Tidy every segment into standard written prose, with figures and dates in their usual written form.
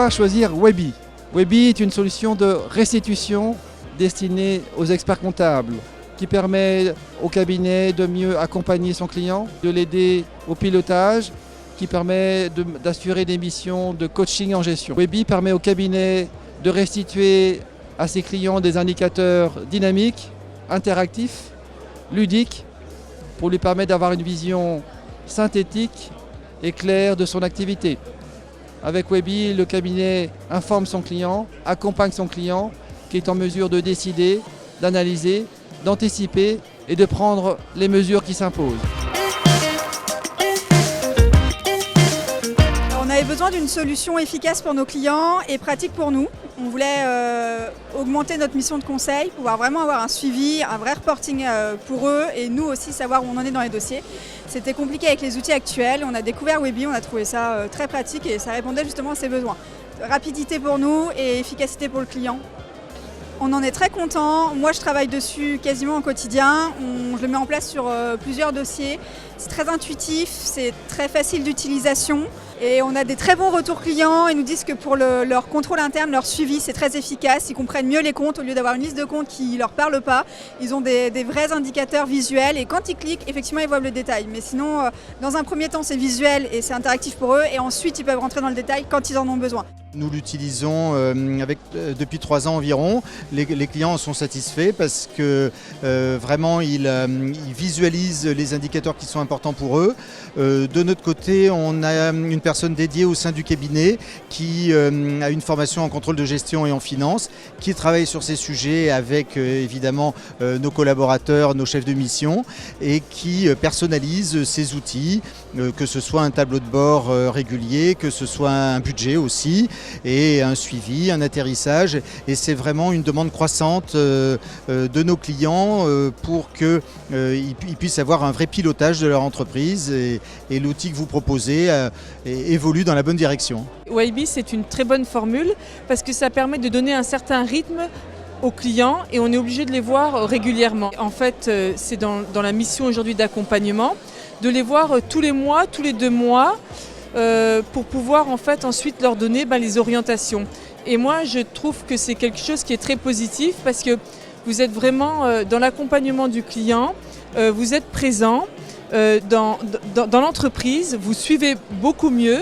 Pourquoi choisir Webby? Webby est une solution de restitution destinée aux experts comptables qui permet au cabinet de mieux accompagner son client, de l'aider au pilotage, qui permet d'assurer des missions de coaching en gestion. Webby permet au cabinet de restituer à ses clients des indicateurs dynamiques, interactifs, ludiques, pour lui permettre d'avoir une vision synthétique et claire de son activité. Avec Webby, le cabinet informe son client, accompagne son client, qui est en mesure de décider, d'analyser, d'anticiper et de prendre les mesures qui s'imposent. On avait besoin d'une solution efficace pour nos clients et pratique pour nous. On voulait augmenter notre mission de conseil, pouvoir vraiment avoir un suivi, un vrai reporting pour eux et nous aussi savoir où on en est dans les dossiers. C'était compliqué avec les outils actuels. On a découvert Webby, on a trouvé ça très pratique et ça répondait justement à ses besoins. Rapidité pour nous et efficacité pour le client. On en est très content. Moi, je travaille dessus quasiment au quotidien. Je le mets en place sur plusieurs dossiers. C'est très intuitif, c'est très facile d'utilisation. Et on a des très bons retours clients. Ils nous disent que pour leur contrôle interne, leur suivi, c'est très efficace. Ils comprennent mieux les comptes au lieu d'avoir une liste de comptes qui ne leur parle pas. Ils ont des vrais indicateurs visuels et quand ils cliquent, effectivement, ils voient le détail. Mais sinon, dans un premier temps, c'est visuel et c'est interactif pour eux. Et ensuite, ils peuvent rentrer dans le détail quand ils en ont besoin. Nous l'utilisons depuis 3 ans environ. Les clients en sont satisfaits parce que vraiment ils visualisent les indicateurs qui sont importants pour eux. De notre côté, on a une personne dédiée au sein du cabinet qui a une formation en contrôle de gestion et en finance, qui travaille sur ces sujets avec évidemment nos collaborateurs, nos chefs de mission et qui personnalise ces outils, que ce soit un tableau de bord régulier, que ce soit un budget aussi, et un suivi, un atterrissage. Et c'est vraiment une demande croissante de nos clients pour qu'ils puissent avoir un vrai pilotage de leur entreprise et l'outil que vous proposez évolue dans la bonne direction. Webby, c'est une très bonne formule parce que ça permet de donner un certain rythme aux clients et on est obligé de les voir régulièrement. En fait, c'est dans la mission aujourd'hui d'accompagnement de les voir tous les mois, tous les 2 mois, pour pouvoir en fait ensuite leur donner les orientations. Et moi je trouve que c'est quelque chose qui est très positif parce que vous êtes vraiment dans l'accompagnement du client, vous êtes présent dans l'entreprise, vous suivez beaucoup mieux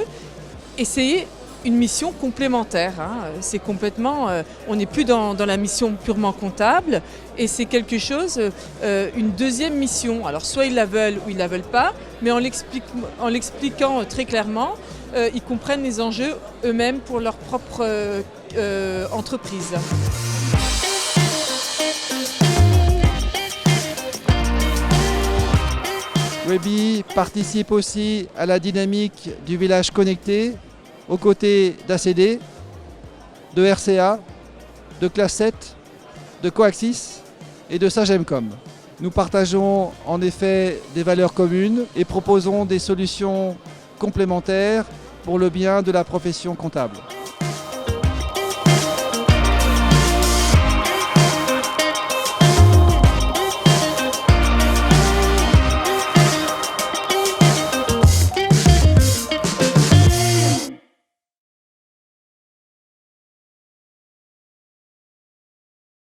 et c'est une mission complémentaire. C'est complètement, on n'est plus dans la mission purement comptable et c'est quelque chose, une deuxième mission. Alors soit ils la veulent ou ils ne la veulent pas, mais en l'expliquant très clairement, ils comprennent les enjeux eux-mêmes pour leur propre entreprise. Webby participe aussi à la dynamique du village connecté aux côtés d'ACD, de RCA, de Classe 7, de Coaxis et de Sagemcom. Nous partageons en effet des valeurs communes et proposons des solutions complémentaires pour le bien de la profession comptable.